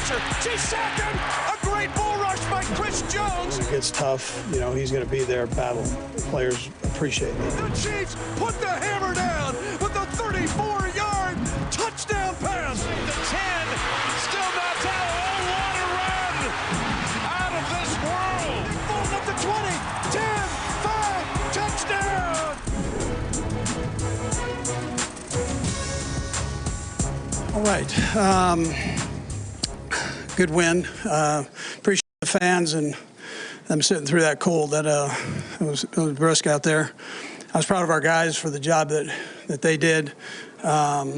pressure. She sacked him. A great bull rush by Chris Jones. When it gets tough, you know, he's going to be there battle. Players appreciate it. The Chiefs put the hammer down with a 34-yard touchdown pass. The 10, still not out. Oh, what a run out of this world. Ball up to 20, 10, 5, touchdown. All right. Good win. Appreciate the fans and them sitting through that cold. That it was brisk out there. I was proud of our guys for the job that they did in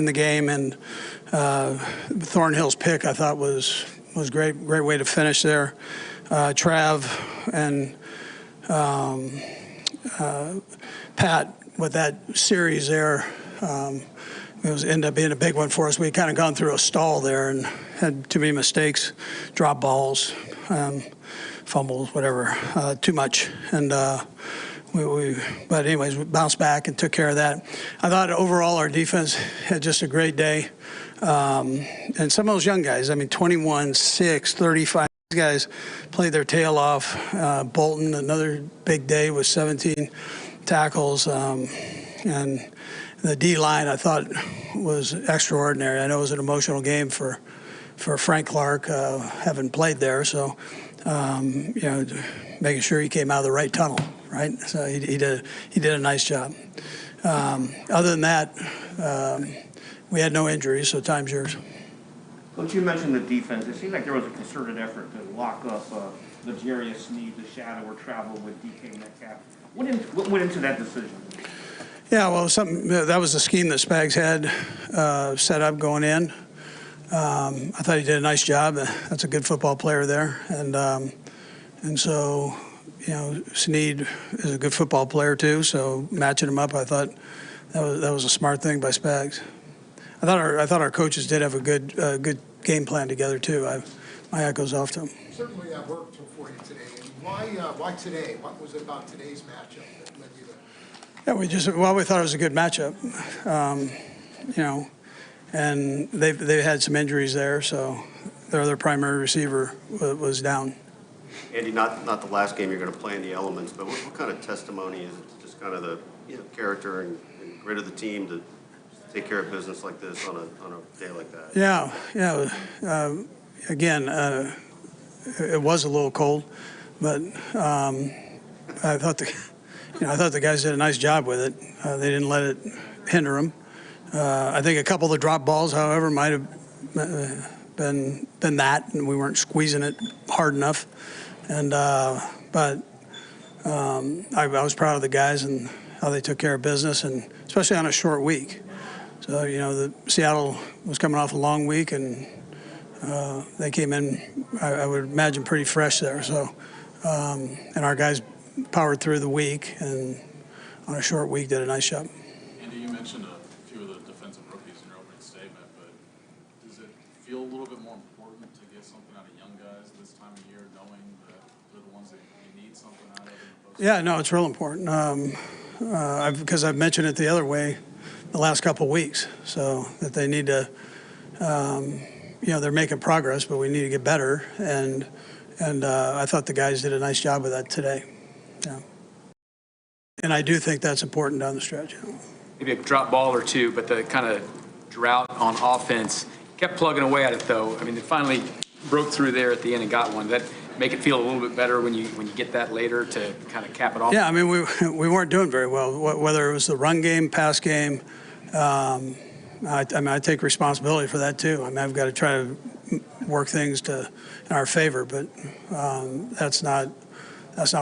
the game, and Thornhill's pick I thought was great way to finish there. Trav and Pat with that series there. It ended up being a big one for us. We had kind of gone through a stall there and had too many mistakes, drop balls, fumbles, whatever, too much. And but anyways, we bounced back and took care of that. I thought overall our defense had just a great day. And some of those young guys, I mean, 21, 6, 35 guys played their tail off. Bolton, another big day with 17 tackles. And the D-line, I thought, was extraordinary. I know it was an emotional game for Frank Clark, having played there. So, you know, making sure he came out of the right tunnel, right? So he did a nice job. Other than that, we had no injuries, so time's yours. Coach, you mentioned the defense. It seemed like there was a concerted effort to lock up L'Jarius Sneed, the shadow, or travel with DK Metcalf. What went into that decision? Yeah, well, that was the scheme that Spags had set up going in. I thought he did a nice job. That's a good football player there, and so, you know, Sneed is a good football player too. So matching him up, I thought that was a smart thing by Spags. I thought our coaches did have a good game plan together too. My hat goes off to them. Certainly that worked for you today. And why today? What was it about today's matchup that led you to? Yeah, we thought it was a good matchup, you know, and they've had some injuries there, so their other primary receiver was down. Andy, not the last game you're going to play in the elements, but what kind of testimony is it? Just kind of the character and grit of the team to take care of business like this on a day like that? Yeah. Again, it was a little cold, but I thought the guys did a nice job with it. They didn't let it hinder them. I think a couple of the drop balls, however, might have been that, and we weren't squeezing it hard enough. And but I was proud of the guys and how they took care of business, and especially on a short week. So, you know, the Seattle was coming off a long week, and they came in, I would imagine, pretty fresh there. So, and our guys powered through the week, and on a short week did a nice job. Andy, you mentioned a few of the defensive rookies in your opening statement, but does it feel a little bit more important to get something out of young guys this time of year, knowing that they're the ones that you need something out of? Yeah, no, it's real important because I've mentioned it the other way the last couple of weeks, so that they need to, you know, they're making progress, but we need to get better, and I thought the guys did a nice job of that today. Yeah. And I do think that's important down the stretch. Maybe a drop ball or two, but the kind of drought on offense kept plugging away at it, though. I mean, they finally broke through there at the end and got one. That make it feel a little bit better when you get that later to kind of cap it off? Yeah, I mean, we weren't doing very well, whether it was the run game, pass game. I mean, I take responsibility for that too. I mean, I've got to try to work things in our favor, but that's not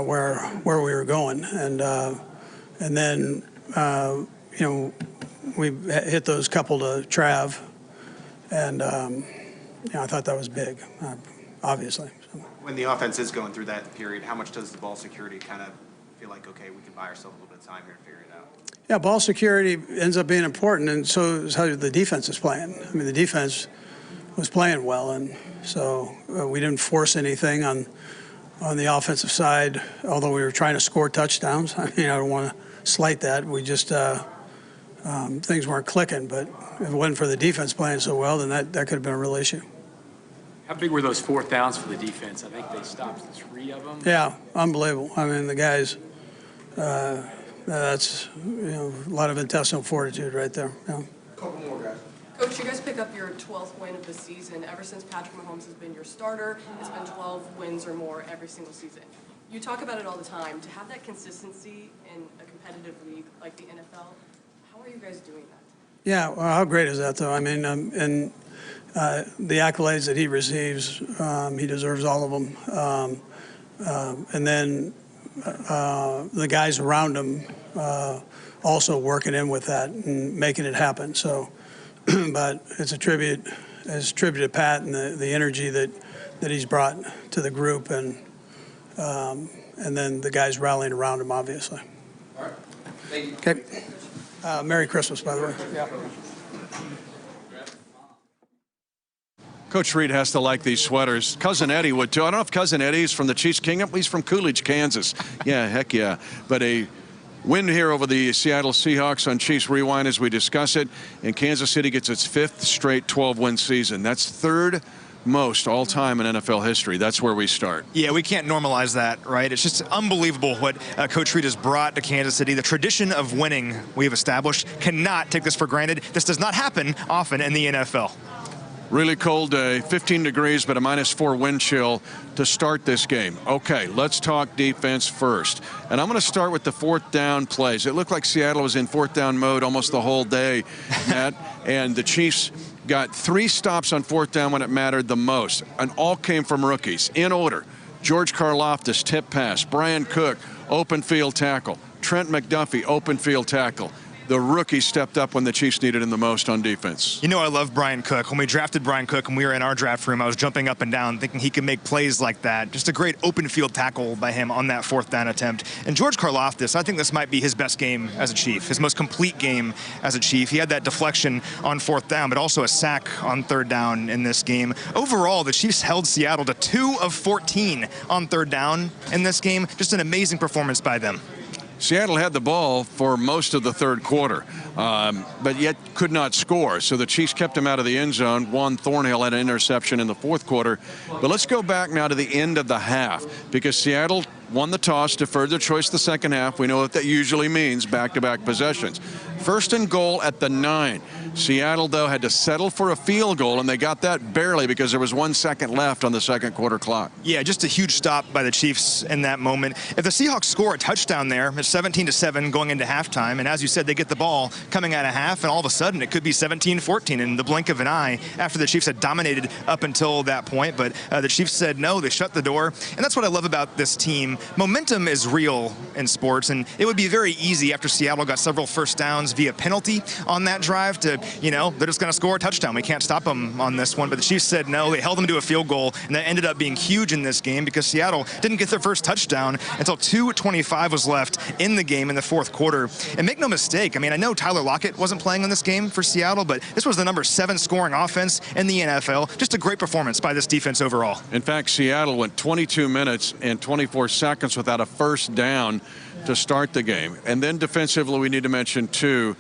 where we were going. And then you know, we hit those couple to Trav, and you know, I thought that was big, obviously. So. When the offense is going through that period, how much does the ball security kind of feel like, okay, we can buy ourselves a little bit of time here to figure it out? Yeah, ball security ends up being important, and so is how the defense is playing. I mean, the defense was playing well, and so we didn't force anything on the offensive side, although we were trying to score touchdowns. I mean, I don't want to slight that. We just things weren't clicking. But if it wasn't for the defense playing so well, then that could have been a real issue. How big were those fourth downs for the defense? I think they stopped 3 of them. Yeah, unbelievable. I mean, the guys, that's a lot of intestinal fortitude right there. Yeah. Couple more guys. Coach, you guys pick up your 12th win of the season. Ever since Patrick Mahomes has been your starter, it's been 12 wins or more every single season. You talk about it all the time. To have that consistency in a competitive league like the NFL, how are you guys doing that? Yeah, well, how great is that, though? I mean, and the accolades that he receives, he deserves all of them. And then the guys around him also working in with that and making it happen. So, but it's a tribute to Pat and the energy that he's brought to the group, and then the guys rallying around him, obviously. All right. Thank you. Okay. Merry Christmas, by the way. Yeah. Coach Reid has to like these sweaters. Cousin Eddie would too. I don't know if Cousin Eddie's from the Chiefs Kingdom. He's from Coolidge, Kansas. Yeah, heck yeah. But a win here over the Seattle Seahawks on Chiefs Rewind as we discuss it. And Kansas City gets its 5th straight 12-win season. That's 3rd most all-time in NFL history. That's where we start. Yeah, we can't normalize that, right? It's just unbelievable what Coach Reid has brought to Kansas City. The tradition of winning we have established. Cannot take this for granted. This does not happen often in the NFL. Really cold day, 15 degrees, but a -4 wind chill to start this game. Okay, let's talk defense first. And I'm going to start with the 4th down plays. It looked like Seattle was in 4th down mode almost the whole day, Matt. And the Chiefs got 3 stops on 4th down when it mattered the most. And all came from rookies. In order, George Karlaftis, tip pass. Brian Cook, open field tackle. Trent McDuffie, open field tackle. The rookie stepped up when the Chiefs needed him the most on defense. You know I love Brian Cook. When we drafted Brian Cook and we were in our draft room, I was jumping up and down thinking he could make plays like that. Just a great open field tackle by him on that 4th down attempt. And George Karlaftis, I think this might be his best game as a Chief, his most complete game as a Chief. He had that deflection on 4th down, but also a sack on 3rd down in this game. Overall, the Chiefs held Seattle to 2 of 14 on 3rd down in this game. Just an amazing performance by them. Seattle had the ball for most of the 3rd quarter, but yet could not score. So the Chiefs kept him out of the end zone. Juan Thornhill had an interception in the 4th quarter. But let's go back now to the end of the half, because Seattle won the toss, deferred their choice the 2nd half. We know what that usually means, back-to-back possessions. 1st and goal at the 9. Seattle, though, had to settle for a field goal, and they got that barely because there was 1 second left on the 2nd quarter clock. Yeah, just a huge stop by the Chiefs in that moment. If the Seahawks score a touchdown there, it's 17-7 going into halftime, and as you said, they get the ball coming out of half, and all of a sudden it could be 17-14 in the blink of an eye after the Chiefs had dominated up until that point. But the Chiefs said no, they shut the door, and that's what I love about this team. Momentum is real in sports, and it would be very easy after Seattle got several 1st downs via penalty on that drive to, they're just going to score a touchdown. We can't stop them on this one. But the Chiefs said no. They held them to a field goal, and that ended up being huge in this game because Seattle didn't get their first touchdown until 2:25 was left in the game in the 4th quarter. And make no mistake, I know Tyler Lockett wasn't playing in this game for Seattle, but this was the number 7 scoring offense in the NFL. Just a great performance by this defense overall. In fact, Seattle went 22 minutes and 24 seconds without a 1st down to start the game. And then defensively, we need to mention, too,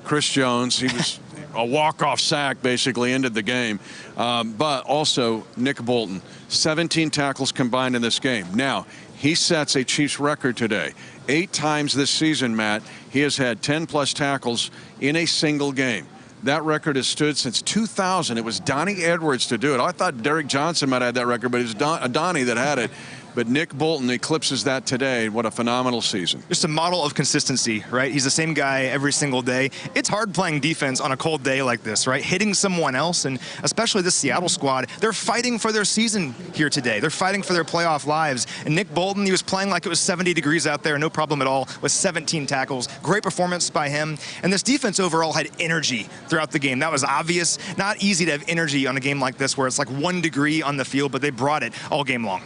Chris Jones. He was a walk-off sack, basically ended the game. But also Nick Bolton, 17 tackles combined in this game. Now, he sets a Chiefs record today. 8 times this season, Matt, he has had 10-plus tackles in a single game. That record has stood since 2000. It was Donnie Edwards to do it. I thought Derek Johnson might have had that record, but it was Donnie that had it. But Nick Bolton eclipses that today. What a phenomenal season. Just a model of consistency, right? He's the same guy every single day. It's hard playing defense on a cold day like this, right? Hitting someone else, and especially this Seattle squad, they're fighting for their season here today. They're fighting for their playoff lives. And Nick Bolton, he was playing like it was 70 degrees out there, no problem at all, with 17 tackles. Great performance by him. And this defense overall had energy throughout the game. That was obvious. Not easy to have energy on a game like this where it's like 1 degree on the field, but they brought it all game long.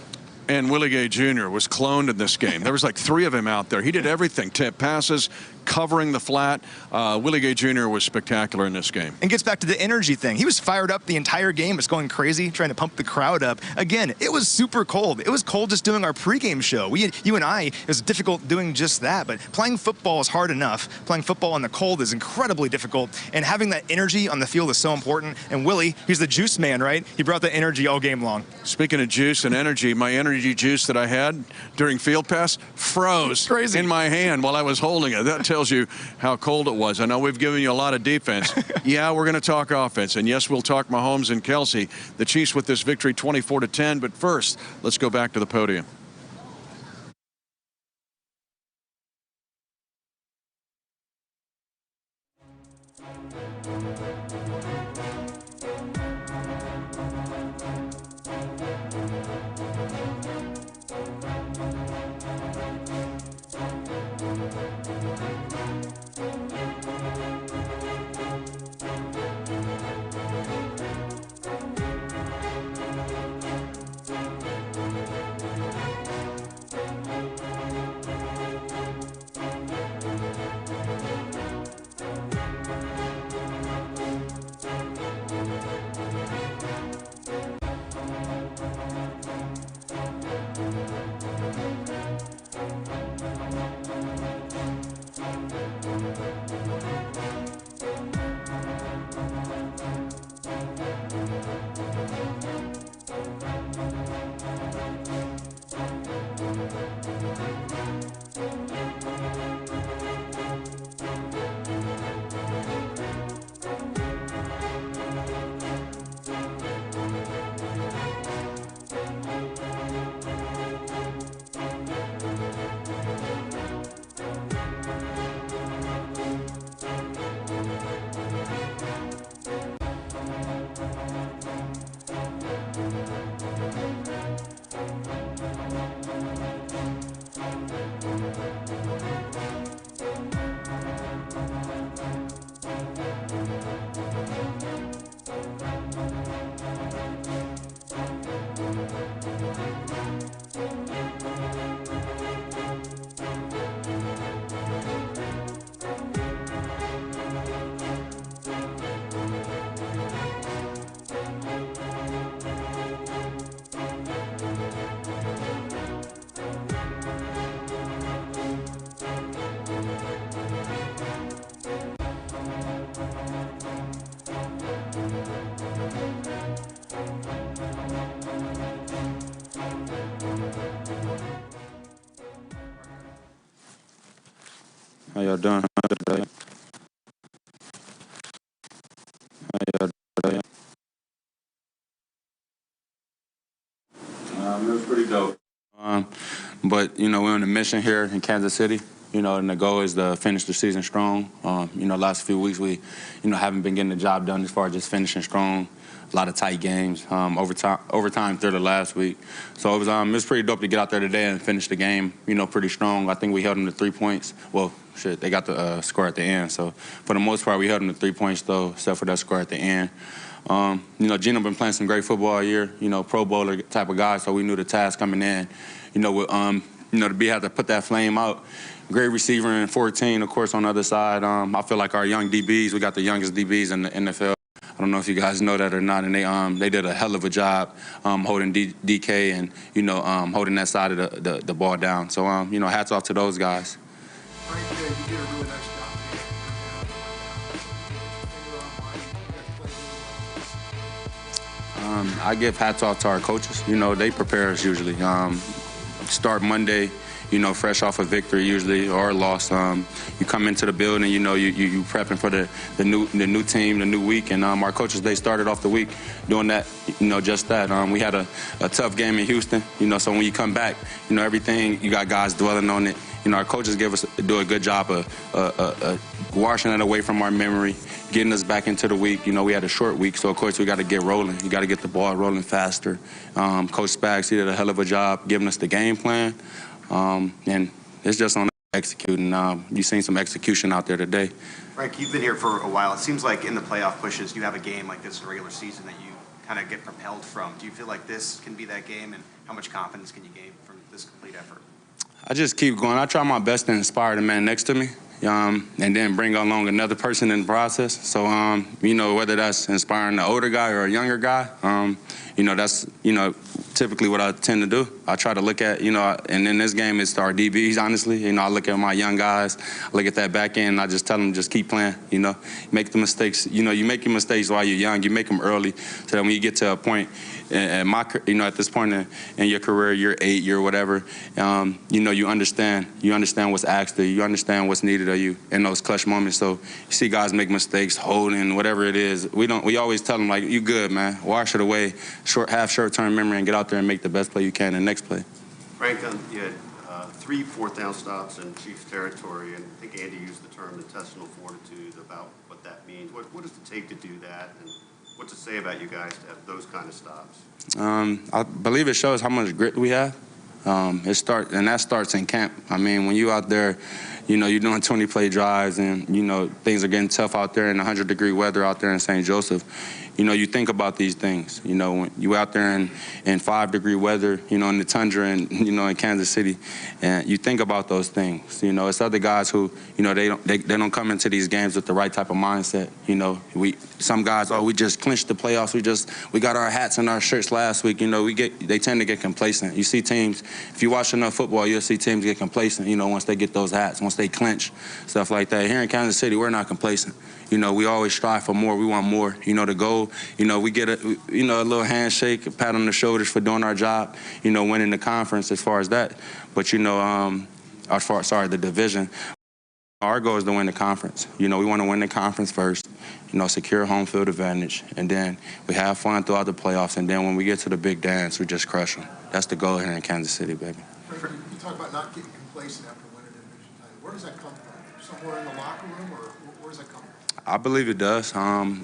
And Willie Gay Jr. was cloned in this game. There was like 3 of him out there. He did everything. Tip passes, covering the flat. Willie Gay Jr. was spectacular in this game. And gets back to the energy thing. He was fired up the entire game. It's going crazy, trying to pump the crowd up. Again, it was super cold. It was cold just doing our pregame show. You and I, it was difficult doing just that, but playing football is hard enough. Playing football in the cold is incredibly difficult, and having that energy on the field is so important. And Willie, he's the juice man, right? He brought the energy all game long. Speaking of juice and energy, my energy juice that I had during field pass froze in my hand while I was holding it. That tells you how cold it was. I know we've given you a lot of defense. Yeah, we're going to talk offense, and yes, we'll talk Mahomes and Kelsey. The Chiefs with this victory 24-10, but first, let's go back to the podium. How y'all doing? How y'all doing? It was pretty dope. But, you know, we're on a mission here in Kansas City, you know, and the goal is to finish the season strong. You know, last few weeks we, you know, haven't been getting the job done as far as just finishing strong. A lot of tight games, overtime through the last week. So it was pretty dope to get out there today and finish the game, you know, pretty strong. I think we held them to 3 points. Well, shit, they got the score at the end. So for the most part, we held them to 3 points, though, except for that score at the end. You know, Geno been playing some great football all year, you know, Pro Bowler type of guy, so we knew the task coming in. You know, to have to put that flame out. Great receiver in 14, of course, on the other side. I feel like our young DBs, we got the youngest DBs in the NFL. I don't know if you guys know that or not, and they did a hell of a job holding DK and, you know, holding that side of the ball down. So, you know, hats off to those guys. Right there, you did a really nice job. I give hats off to our coaches. You know, they prepare us usually. Start Monday, you know, fresh off a victory usually or a loss. You come into the building, you know, you prepping for the new team, the new week, and our coaches, they started off the week doing that, you know, just that. We had a tough game in Houston, you know, so when you come back, you know, everything, you got guys dwelling on it. You know, our coaches do a good job of washing it away from our memory, getting us back into the week. You know, we had a short week, so of course we got to get rolling. You got to get the ball rolling faster. Coach Spags, he did a hell of a job giving us the game plan, and it's just on executing. You've seen some execution out there today. Frank, you've been here for a while. It seems like in the playoff pushes, you have a game like this in the regular season that you kind of get propelled from. Do you feel like this can be that game, and how much confidence can you gain from this complete effort? I just keep going. I try my best to inspire the man next to me. and then bring along another person in the process. So, you know, whether that's inspiring an older guy or a younger guy, you know, that's, you know, typically what I tend to do. I try to look at, you know, and in this game it's our DBs, honestly. You know, I look at my young guys, I look at that back end, and I just tell them just keep playing, you know. Make the mistakes. You know, you make your mistakes while you're young. You make them early so that when you get to a point, you know, at this point in your career, you're 8, you're whatever, you know, you understand what's asked of you, you understand what's needed of you in those clutch moments. So you see guys make mistakes, holding, whatever it is. We always tell them, like, you good, man. Wash it away, have short-term memory, and get out there and make the best play you can in the next play. Frank, you had 3 fourth-down stops in Chiefs territory, and I think Andy used the term intestinal fortitude about what that means. What does it take to do that, and what's it say about you guys to have those kind of stops? I believe it shows how much grit we have. And that starts in camp. I mean, when you out there, you know, you're doing 20-play drives and, you know, things are getting tough out there in 100-degree weather out there in St. Joseph. You know, you think about these things. You know, when you out there in 5-degree weather, you know, in the tundra and, you know, in Kansas City, and you think about those things. You know, it's other guys who, you know, they don't come into these games with the right type of mindset. You know, some guys, oh, we just clinched the playoffs. We got our hats and our shirts last week. You know, they tend to get complacent. You see teams, if you watch enough football, you'll see teams get complacent, you know, once they get those hats, once they clinch, stuff like that. Here in Kansas City, we're not complacent. You know, we always strive for more. We want more. You know, the goal, you know, we get a little handshake, a pat on the shoulders for doing our job, you know, winning the conference as far as that. But, you know, the division. Our goal is to win the conference. You know, we want to win the conference first, you know, secure home field advantage, and then we have fun throughout the playoffs, and then when we get to the big dance, we just crush them. That's the goal here in Kansas City, baby. You talk about not getting complacent after winning a division title. Where does that come from? Somewhere in the locker room, or where does that come from? I believe it does.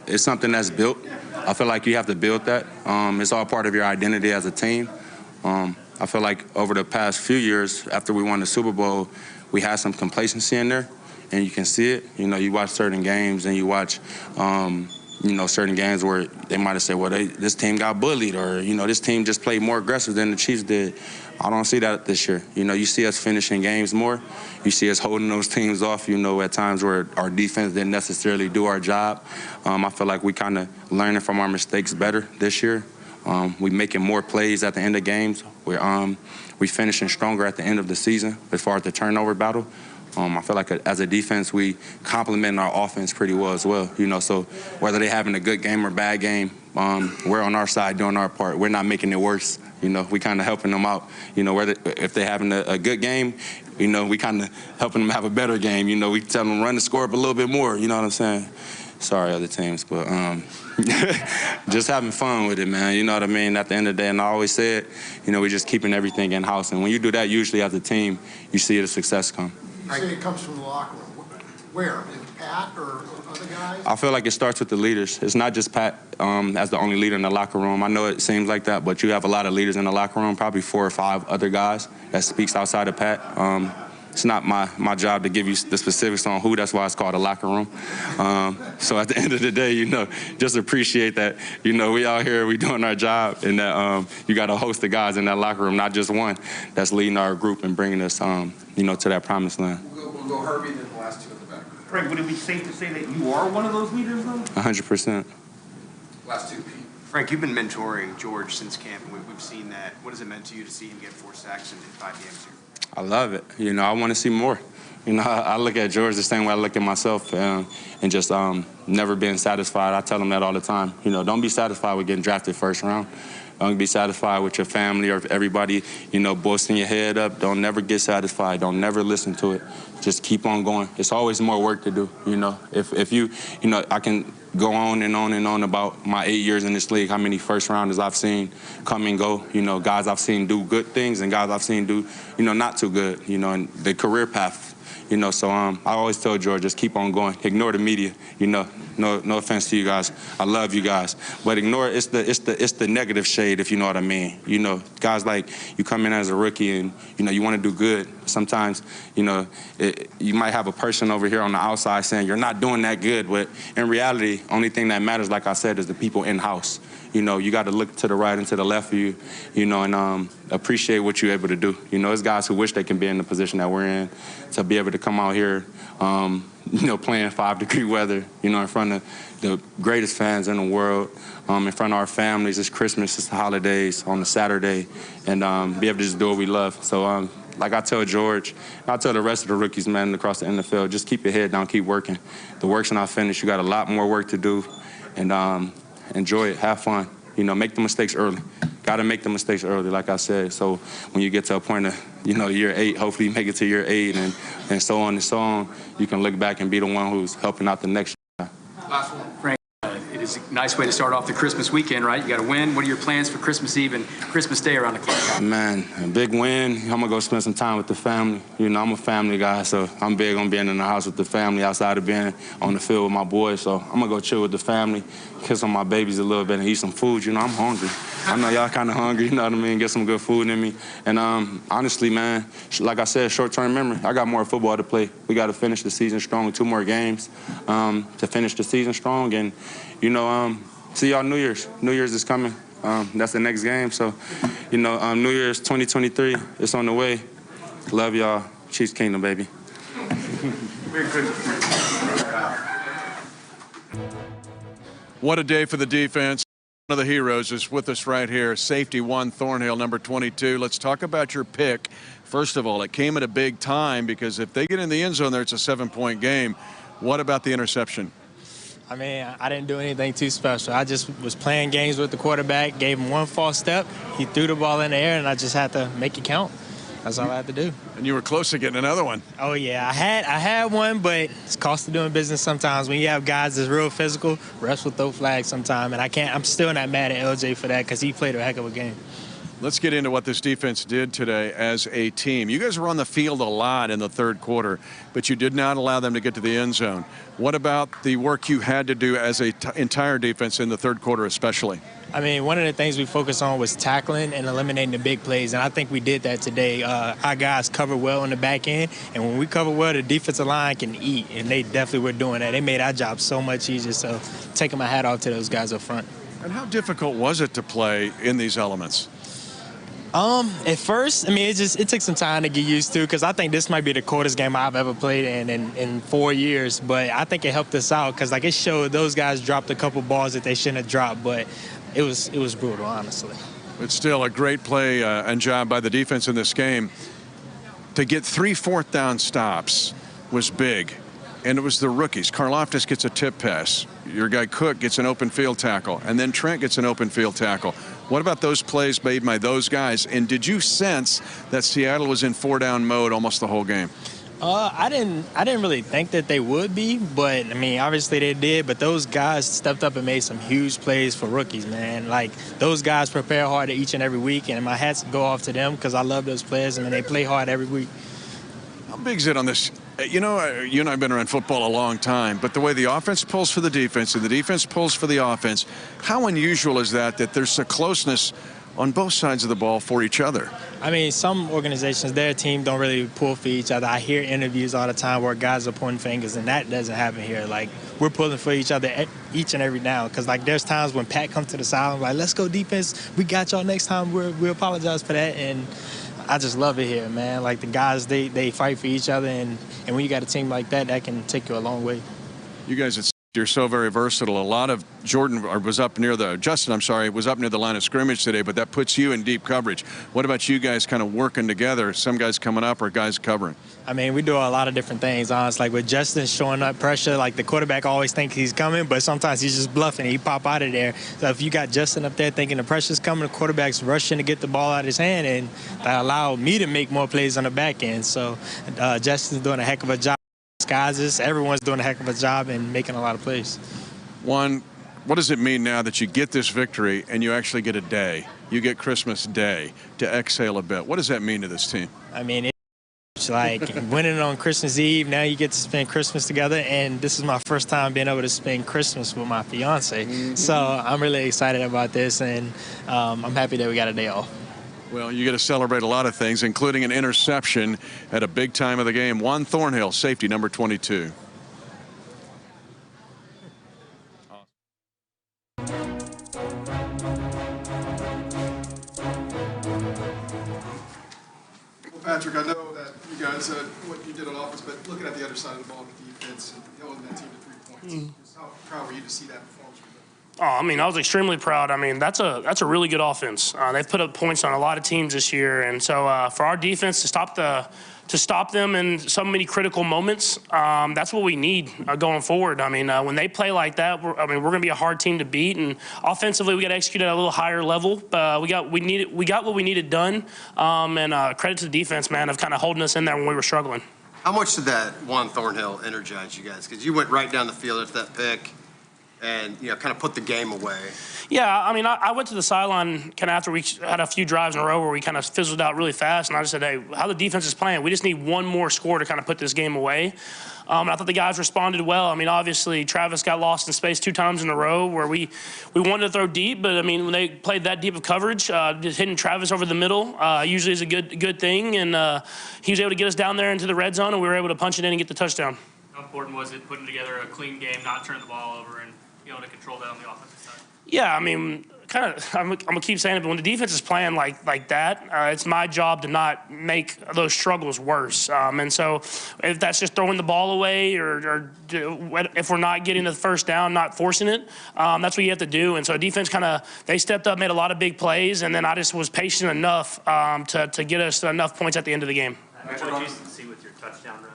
It's something that's built. I feel like you have to build that. It's all part of your identity as a team. I feel like over the past few years, after we won the Super Bowl, we had some complacency in there, and you can see it. You know, you watch certain games and you watch, you know, certain games where they might have said, well, this team got bullied, or, you know, this team just played more aggressive than the Chiefs did. I don't see that this year. You know, you see us finishing games more. You see us holding those teams off, you know, at times where our defense didn't necessarily do our job. I feel like we kind of learning from our mistakes better this year. We making more plays at the end of games. We finishing stronger at the end of the season as far as the turnover battle. I feel like as a defense, we complement our offense pretty well as well. You know, so whether they're having a good game or bad game, we're on our side doing our part. We're not making it worse. You know, we kind of helping them out. You know, if they're having a good game, you know, we kind of helping them have a better game. You know, we tell them run the score up a little bit more. You know what I'm saying? Sorry, other teams, but just having fun with it, man. You know what I mean? At the end of the day, and I always say it, you know, we're just keeping everything in-house. And when you do that, usually as a team, you see the success come. You say it comes from the locker room. Where? In Pat or other guys? I feel like it starts with the leaders. It's not just Pat as the only leader in the locker room. I know it seems like that, but you have a lot of leaders in the locker room, probably 4 or 5 other guys that speaks outside of Pat. It's not my job to give you the specifics on who. That's why it's called a locker room. So at the end of the day, you know, just appreciate that, you know, we out here, we doing our job, and that you got a host of guys in that locker room, not just one, that's leading our group and bringing us, you know, to that promised land. We'll go Herbie, then the last 2 at the back. Frank, would it be safe to say that you are one of those leaders, though? 100%. Last 2, Pete. Frank, you've been mentoring George since camp, and we've seen that. What has it meant to you to see him get 4 sacks in 5 games here? I love it. You know, I want to see more. You know, I look at George the same way I look at myself, and just never being satisfied. I tell him that all the time. You know, don't be satisfied with getting drafted first round. Don't be satisfied with your family or everybody, you know, boasting your head up. Don't never get satisfied. Don't never listen to it. Just keep on going. It's always more work to do, you know. If you know, I can go on and on and on about my 8 years in this league, how many first-rounders I've seen come and go, you know, guys I've seen do good things and guys I've seen do, you know, not too good, you know, and the career path, you know. So I always tell George, just keep on going. Ignore the media, you know. No offense to you guys. I love you guys. But ignore it. It's the negative shade, if you know what I mean. You know, guys like you come in as a rookie and, you know, you want to do good. Sometimes, you know, you might have a person over here on the outside saying you're not doing that good. But in reality, only thing that matters, like I said, is the people in-house. You know, you got to look to the right and to the left of you, you know, and appreciate what you're able to do. You know, there's guys who wish they can be in the position that we're in, to be able to come out here, you know, playing 5-degree weather, you know, in front of the greatest fans in the world, in front of our families. It's Christmas, it's the holidays on a Saturday, and be able to just do what we love. So, like I tell George, I tell the rest of the rookies, man, across the NFL, just keep your head down, keep working. The work's not finished. You got a lot more work to do, and enjoy it, have fun. You know, make the mistakes early. Got to make the mistakes early, like I said. So when you get to a point of, you know, year 8, hopefully you make it to year 8 and so on and so on, you can look back and be the one who's helping out the next year. Last one, Frank. It is a nice way to start off the Christmas weekend, right? You got to win. What are your plans for Christmas Eve and Christmas Day around the clock? Man, a big win. I'm going to go spend some time with the family. You know, I'm a family guy, so I'm big on being in the house with the family outside of being on the field with my boys. So I'm going to go chill with the family, kiss on my babies a little bit, and eat some food. You know, I'm hungry. I know y'all kind of hungry, you know what I mean? Get some good food in me. And honestly, man, like I said, short-term memory, I got more football to play. We got to finish the season strong, 2 more games to finish the season strong. And, you know, see y'all New Year's. New Year's is coming. That's the next game. So, you know, New Year's 2023, it's on the way. Love y'all. Chiefs Kingdom, baby. What a day for the defense. One of the heroes is with us right here, safety 1, Thornhill, number 22. Let's talk about your pick. First of all, it came at a big time because if they get in the end zone there, it's a 7-point game. What about the interception? I mean, I didn't do anything too special. I just was playing games with the quarterback, gave him one false step. He threw the ball in the air, and I just had to make it count. That's all I had to do. And you were close to getting another one. Oh, yeah. I had one, but it's cost of doing business sometimes. When you have guys that's real physical, refs will throw flags sometime. And I'm still not mad at LJ for that because he played a heck of a game. Let's get into what this defense did today as a team. You guys were on the field a lot in the third quarter, but you did not allow them to get to the end zone. What about the work you had to do as an entire defense in the third quarter especially? I mean, one of the things we focused on was tackling and eliminating the big plays, and I think we did that today. Our guys covered well on the back end, and when we cover well, the defensive line can eat, and they definitely were doing that. They made our job so much easier, so taking my hat off to those guys up front. And how difficult was it to play in these elements? At first, I mean, it took some time to get used to because I think this might be the coldest game I've ever played in 4 years. But I think it helped us out because, like, it showed those guys dropped a couple balls that they shouldn't have dropped. But it was brutal, honestly. It's still a great play and job by the defense in this game. To get 3 fourth-down stops was big, and it was the rookies. Karlaftis gets a tip pass. Your guy Cook gets an open field tackle, and then Trent gets an open field tackle. What about those plays made by those guys? And did you sense that Seattle was in 4-down mode almost the whole game? I didn't really think that they would be, but I mean, obviously they did. But those guys stepped up and made some huge plays for rookies, man. Like, those guys prepare hard each and every week, and my hats go off to them because I love those players. I mean, they play hard every week. How big is it on this? You know, you and I have been around football a long time, but the way the offense pulls for the defense and the defense pulls for the offense, how unusual is that there's a closeness on both sides of the ball for each other? I mean, some organizations, their team don't really pull for each other. I hear interviews all the time where guys are pointing fingers, and that doesn't happen here. Like, we're pulling for each other each and every down because, like, there's times when Pat comes to the sideline, like, let's go defense. We got y'all next time. We apologize for that. And I just love it here, man. Like, the guys, they fight for each other, and when you got a team like that, that can take you a long way. You guys, you're so very versatile. A lot of Justin was up near the line of scrimmage today, but that puts you in deep coverage. What about you guys kind of working together? Some guys coming up or guys covering? I mean, we do a lot of different things, honestly. Like, with Justin showing up pressure, like, the quarterback always thinks he's coming, but sometimes he's just bluffing. He pop out of there. So if you got Justin up there thinking the pressure's coming, the quarterback's rushing to get the ball out of his hand, and that allowed me to make more plays on the back end. So Justin's doing a heck of a job. Guys, everyone's doing a heck of a job and making a lot of plays. What does it mean now that you get this victory and you actually get a day? You get Christmas Day to exhale a bit. What does that mean to this team? I mean, much. Like winning on Christmas Eve, now you get to spend Christmas together, and this is my first time being able to spend Christmas with my fiance. So I'm really excited about this, and I'm happy that we got a day off. Well, you get to celebrate a lot of things, including an interception at a big time of the game. Juan Thornhill, safety number 22. Patrick, I know that you guys, what you did on offense, but looking at the other side of the ball with defense and holding that team to 3 points, how proud were you to see that performance? Oh, I mean, I was extremely proud. I mean, that's a really good offense. They've put up points on a lot of teams this year, and so for our defense to stop them in so many critical moments, that's what we need going forward. I mean, when they play like that, we're going to be a hard team to beat, and offensively we got to execute at a little higher level. We got what we needed done, and credit to the defense, man, of kind of holding us in there when we were struggling. How much did that Juan Thornhill energize you guys? Because you went right down the field after that pick, and kind of put the game away. Yeah, I mean, I went to the sideline kind of after we had a few drives in a row where we kind of fizzled out really fast, and I just said, hey, how the defense is playing, we just need one more score to kind of put this game away. I thought the guys responded well. I mean, obviously, Travis got lost in space 2 times in a row where we wanted to throw deep, but, I mean, when they played that deep of coverage, just hitting Travis over the middle usually is a good thing, and he was able to get us down there into the red zone, and we were able to punch it in and get the touchdown. How important was it putting together a clean game, not turn the ball over, and be able to control that on the offensive side? Yeah, I mean, I'm gonna keep saying it, but when the defense is playing like that, it's my job to not make those struggles worse. And so, if that's just throwing the ball away, or if we're not getting the first down, not forcing it, that's what you have to do. And so, defense they stepped up, made a lot of big plays, and then I just was patient enough to get us enough points at the end of the game. What did you see with your touchdown run?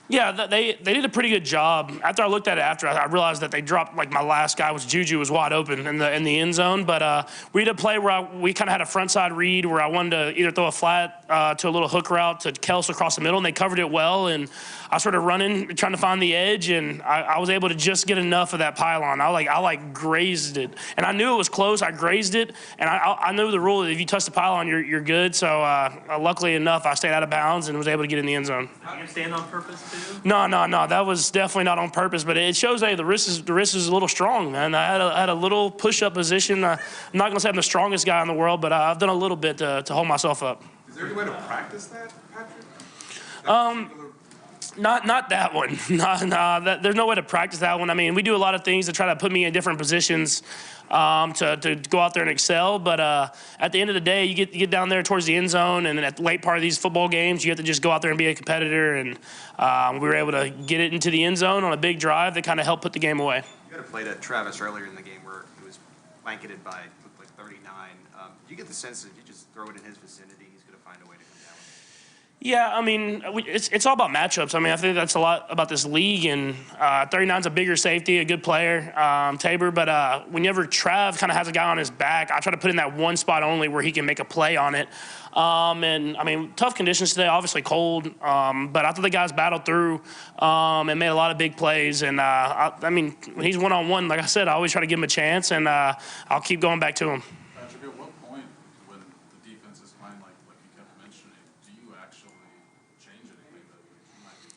Yeah, they did a pretty good job. After I looked at it, I realized that they dropped, like, my last guy Juju was wide open in the end zone. But we did a play where we kind of had a front side read where I wanted to either throw a flat to a little hook route to Kels across the middle, and they covered it well. And I started running, trying to find the edge, and I was able to just get enough of that pylon. I grazed it, and I knew it was close. I grazed it, and I knew the rule that if you touch the pylon, you're good. So luckily enough, I stayed out of bounds and was able to get in the end zone. Did you stand on purpose too? No. That was definitely not on purpose, but it shows, hey, the wrist is a little strong, man. I had a little push-up position. I'm not going to say I'm the strongest guy in the world, but I've done a little bit to hold myself up. Is there any way to practice that, Patrick? Not that one. There's no way to practice that one. I mean, we do a lot of things to try to put me in different positions to go out there and excel. But at the end of the day, you get down there towards the end zone, and then at the late part of these football games, you have to just go out there and be a competitor. And we were able to get it into the end zone on a big drive that kind of helped put the game away. You had a play that Travis earlier in the game where he was blanketed by, looked like 39. Do you get the sense that if you just throw it in his vicinity, he's going to find a way to come down with it? Yeah, I mean, it's all about matchups. I mean, I think that's a lot about this league, and 39's a bigger safety, a good player, Tabor. But whenever Trav kind of has a guy on his back, I try to put in that one spot only where he can make a play on it. And, I mean, tough conditions today, obviously cold, but I thought the guys battled through and made a lot of big plays. And, I mean, when he's one-on-one, like I said, I always try to give him a chance, and I'll keep going back to him. Patrick, at what point when the defense is playing like you kept mentioning, do you actually change anything that you might be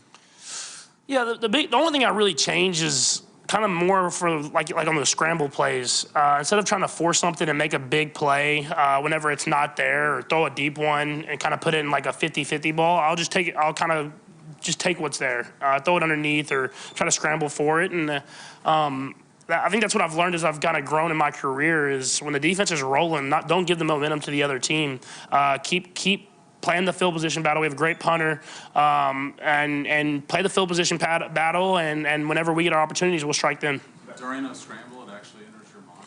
doing? Yeah, the only thing I really change is kind of more for like on the scramble plays. Instead of trying to force something and make a big play whenever it's not there, or throw a deep one and kind of put it in like a 50-50 ball, I'll just take it. I'll kind of just take what's there, throw it underneath, or try to scramble for it. And I think that's what I've learned as I've kind of grown in my career is when the defense is rolling, don't give the momentum to the other team. Keep playing the field position battle. We have a great punter, and play the field position battle, and whenever we get our opportunities, we'll strike them. During a scramble, it actually enters your mind?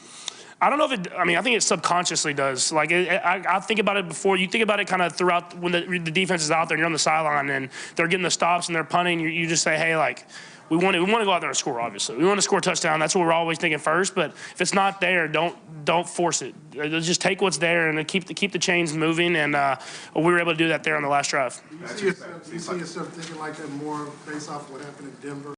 I don't know if I think it subconsciously does. Like, I think about it before. You think about it kind of throughout when the defense is out there and you're on the sideline and they're getting the stops and they're punting. You just say, hey, like, we want to go out there and score, obviously. We want to score a touchdown. That's what we're always thinking first. But if it's not there, don't force it. Just take what's there and keep the chains moving. And we were able to do that there on the last drive. Do you see yourself thinking like that more based off what happened in Denver?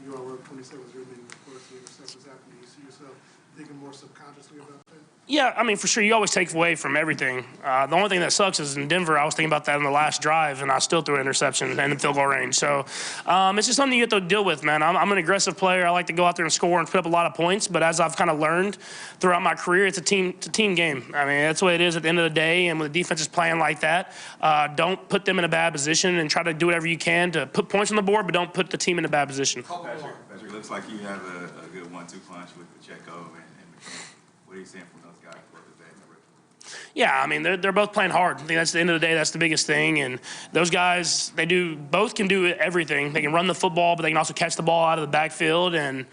You all were 27 really, of course, the interceptions happened. Do you see yourself thinking more subconsciously about that? Yeah, I mean, for sure, you always take away from everything. The only thing that sucks is in Denver, I was thinking about that in the last drive, and I still threw an interception in the field goal range. So it's just something you have to deal with, man. I'm an aggressive player. I like to go out there and score and put up a lot of points, but as I've kind of learned throughout my career, it's a team game. I mean, that's the way it is at the end of the day, and when the defense is playing like that, don't put them in a bad position and try to do whatever you can to put points on the board, but don't put the team in a bad position. Patrick, looks like you have a good 1-2 punch with Pacheco and McMullen. What are you saying from those guys? Yeah, I mean, they're both playing hard. I think that's the end of the day. That's the biggest thing. And those guys, both can do everything. They can run the football, but they can also catch the ball out of the backfield. And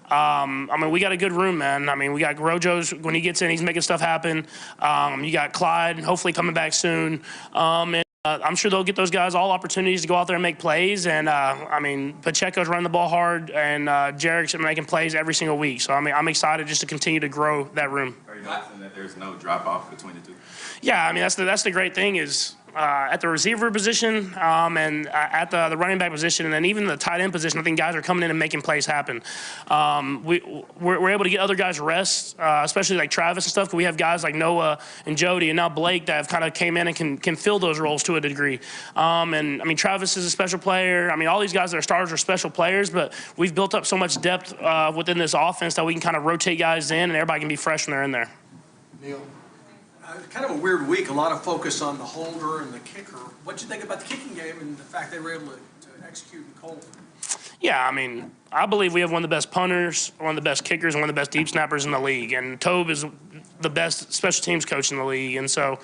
I mean, we got a good room, man. I mean, we got Rojo's, when he gets in, he's making stuff happen. You got Clyde, hopefully coming back soon. And I'm sure they'll get those guys all opportunities to go out there and make plays. And, I mean, Pacheco's running the ball hard, and Jarek's making plays every single week. So, I mean, I'm excited just to continue to grow that room. Are you noticing that there's no drop-off between the two? Yeah, I mean, that's the great thing is at the receiver position and at the running back position, and then even the tight end position, I think guys are coming in and making plays happen. We're able to get other guys rest, especially like Travis and stuff. We have guys like Noah and Jody and now Blake that have kind of came in and can fill those roles to a degree. And I mean, Travis is a special player. I mean, all these guys that are starters are special players, but we've built up so much depth within this offense that we can kind of rotate guys in and everybody can be fresh when they're in there. Neil. Kind of a weird week, a lot of focus on the holder and the kicker. What did you think about the kicking game and the fact they were able to execute in cold? Yeah, I mean, I believe we have one of the best punters, one of the best kickers, and one of the best deep snappers in the league. And Tobe is the best special teams coach in the league. And so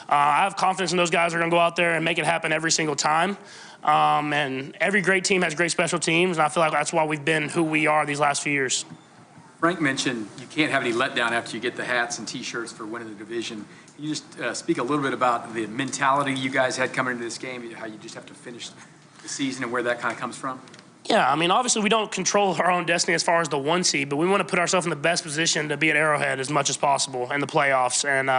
I have confidence in those guys are going to go out there and make it happen every single time. And every great team has great special teams, and I feel like that's why we've been who we are these last few years. Frank mentioned you can't have any letdown after you get the hats and T-shirts for winning the division. Can you just speak a little bit about the mentality you guys had coming into this game, how you just have to finish the season and where that kind of comes from? Yeah, I mean, obviously we don't control our own destiny as far as the 1 seed, but we want to put ourselves in the best position to be at Arrowhead as much as possible in the playoffs. And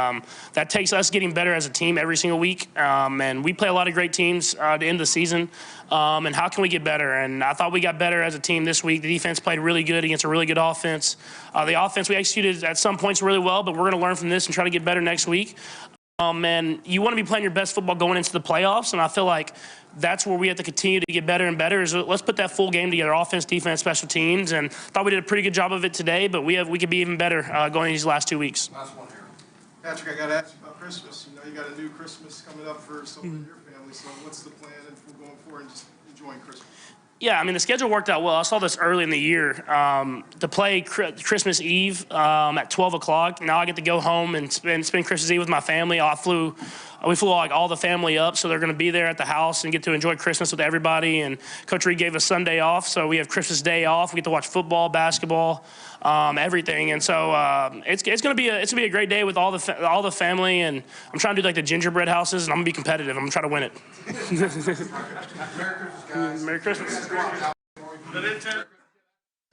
that takes us getting better as a team every single week. And we play a lot of great teams to end the season. And how can we get better? And I thought we got better as a team this week. The defense played really good against a really good offense. The offense we executed at some points really well, but we're going to learn from this and try to get better next week. And you want to be playing your best football going into the playoffs, and I feel like that's where we have to continue to get better and better. Is let's put that full game together, offense, defense, special teams, and thought we did a pretty good job of it today, but we could be even better going into these last 2 weeks. Last one here. Patrick, I got to ask you about Christmas. You know, you got a new Christmas coming up for someone in your family, so what's the plan for going forward and just enjoying Christmas? Yeah, I mean, the schedule worked out well. I saw this early in the year to play Christmas Eve at 12 o'clock. Now I get to go home and spend Christmas Eve with my family. We flew like all the family up, so they're going to be there at the house and get to enjoy Christmas with everybody. And Coach Reid gave us Sunday off, so we have Christmas Day off. We get to watch football, basketball, everything. And so it's going to be a great day with all the family. And I'm trying to do like the gingerbread houses, and I'm going to be competitive. I'm going to try to win it. Merry Christmas.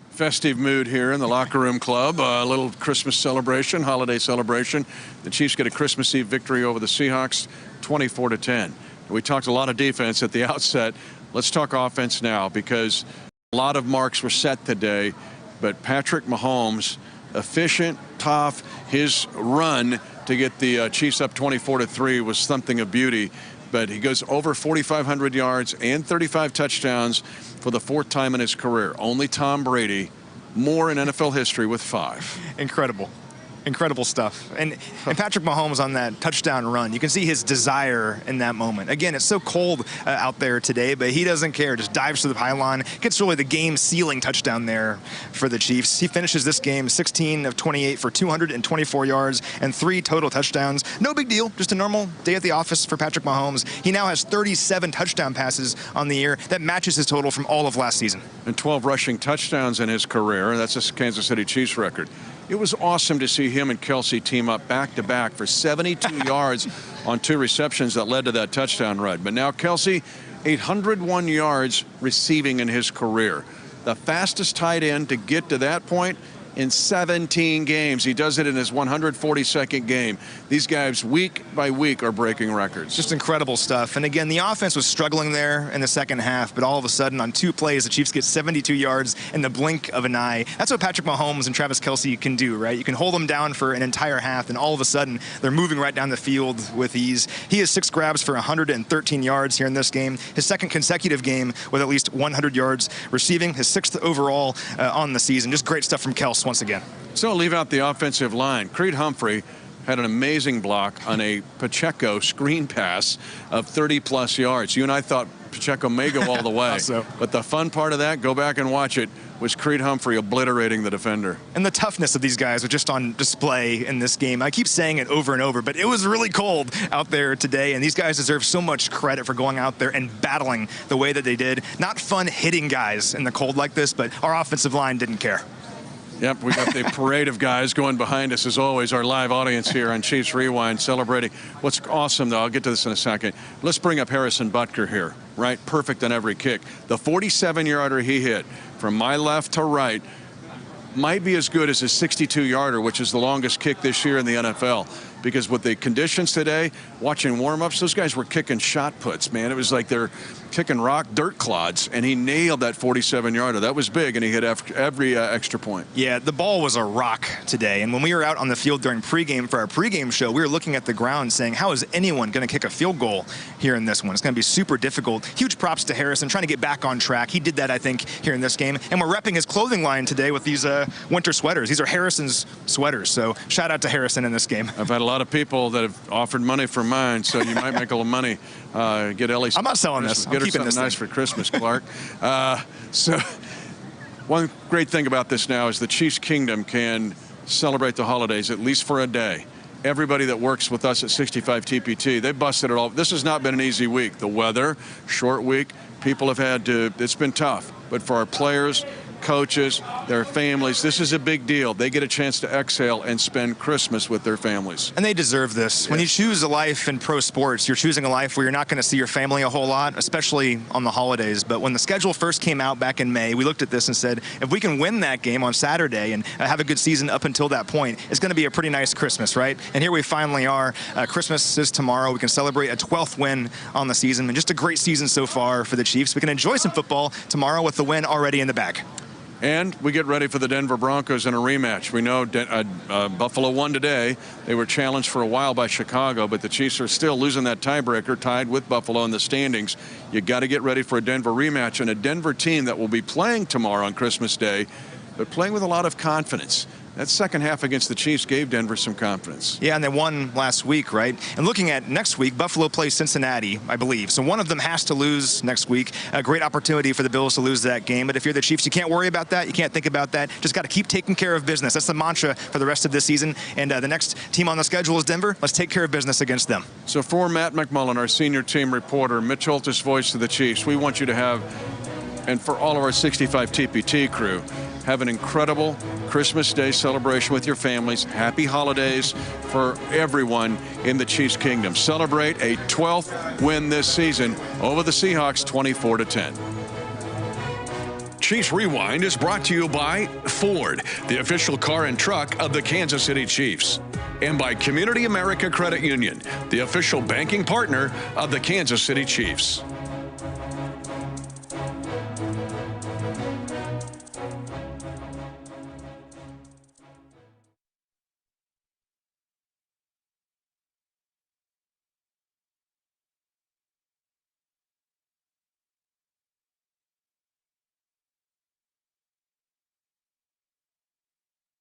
Festive mood here in the locker room club. A little Christmas celebration, holiday celebration. The Chiefs get a Christmas Eve victory over the Seahawks, 24-10. We talked a lot of defense at the outset. Let's talk offense now, because a lot of marks were set today. But Patrick Mahomes, efficient, tough. His run to get the Chiefs up 24-3 was something of beauty. But he goes over 4,500 yards and 35 touchdowns for the 4th time in his career. Only Tom Brady more in NFL history with 5. Incredible stuff. And Patrick Mahomes on that touchdown run, you can see his desire in that moment. Again, it's so cold out there today, but he doesn't care. Just dives to the pylon. Gets really the game-sealing touchdown there for the Chiefs. He finishes this game 16 of 28 for 224 yards and 3 total touchdowns. No big deal. Just a normal day at the office for Patrick Mahomes. He now has 37 touchdown passes on the year. That matches his total from all of last season. And 12 rushing touchdowns in his career. That's a Kansas City Chiefs record. It was awesome to see him and Kelsey team up back-to-back for 72 yards on 2 receptions that led to that touchdown run. But now Kelsey, 801 yards receiving in his career. The fastest tight end to get to that point in 17 games. He does it in his 142nd game. These guys, week by week, are breaking records. Just incredible stuff. And again, the offense was struggling there in the second half, but all of a sudden, on 2 plays, the Chiefs get 72 yards in the blink of an eye. That's what Patrick Mahomes and Travis Kelce can do, right? You can hold them down for an entire half, and all of a sudden, they're moving right down the field with ease. He has 6 grabs for 113 yards here in this game. His second consecutive game with at least 100 yards receiving, his 6th overall on the season. Just great stuff from Kels once again. So leave out the offensive line. Creed Humphrey had an amazing block on a Pacheco screen pass of 30-plus yards. You and I thought Pacheco may go all the way. But the fun part of that, go back and watch it, was Creed Humphrey obliterating the defender. And the toughness of these guys are just on display in this game. I keep saying it over and over, but it was really cold out there today, and these guys deserve so much credit for going out there and battling the way that they did. Not fun hitting guys in the cold like this, but our offensive line didn't care. Yep, we got the parade of guys going behind us, as always, our live audience here on Chiefs Rewind celebrating. What's awesome, though, I'll get to this in a second. Let's bring up Harrison Butker here, right? Perfect on every kick. The 47-yarder he hit from my left to right might be as good as his 62-yarder, which is the longest kick this year in the NFL. Because with the conditions today, watching warm-ups, those guys were kicking shot puts, man. It was like they're kicking rock dirt clods, and he nailed that 47-yarder. That was big, and he hit every extra point. Yeah, the ball was a rock today, and when we were out on the field during pregame for our pregame show, we were looking at the ground saying, how is anyone going to kick a field goal here in this one? It's going to be super difficult. Huge props to Harrison, trying to get back on track. He did that, I think, here in this game, and we're repping his clothing line today with these winter sweaters. These are Harrison's sweaters, so shout out to Harrison in this game. I've had a lot of people that have offered money for mine, so you might make a little money. Get Ellie. I'm not selling this. Get her something nice for Christmas, Clark. So one great thing about this now is the Chiefs Kingdom can celebrate the holidays at least for a day. Everybody that works with us at 65 TPT, they've busted it all. This has not been an easy week. The weather, short week, people have had to, it's been tough. But for our players, coaches, their families, this is a big deal. They get a chance to exhale and spend Christmas with their families. And they deserve this. Yes. When you choose a life in pro sports, you're choosing a life where you're not going to see your family a whole lot, especially on the holidays. But when the schedule first came out back in May, we looked at this and said, if we can win that game on Saturday and have a good season up until that point, it's going to be a pretty nice Christmas, right? And here we finally are. Christmas is tomorrow. We can celebrate a 12th win on the season, and just a great season so far for the Chiefs. We can enjoy some football tomorrow with the win already in the bag. And we get ready for the Denver Broncos in a rematch. We know Buffalo won today. They were challenged for a while by Chicago, but the Chiefs are still losing that tiebreaker, tied with Buffalo in the standings. You got to get ready for a Denver rematch, and a Denver team that will be playing tomorrow on Christmas Day, but playing with a lot of confidence. That second half against the Chiefs gave Denver some confidence. Yeah, and they won last week, right? And looking at next week, Buffalo plays Cincinnati, I believe. So one of them has to lose next week. A great opportunity for the Bills to lose that game. But if you're the Chiefs, you can't worry about that. You can't think about that. Just got to keep taking care of business. That's the mantra for the rest of this season. And the next team on the schedule is Denver. Let's take care of business against them. So for Matt McMullen, our senior team reporter, Mitch Holthus, voice of the Chiefs, we want you to have, and for all of our 65 TPT crew, have an incredible Christmas Day celebration with your families. Happy holidays for everyone in the Chiefs Kingdom. Celebrate a 12th win this season over the Seahawks, 24-10. Chiefs Rewind is brought to you by Ford, the official car and truck of the Kansas City Chiefs, and by Community America Credit Union, the official banking partner of the Kansas City Chiefs.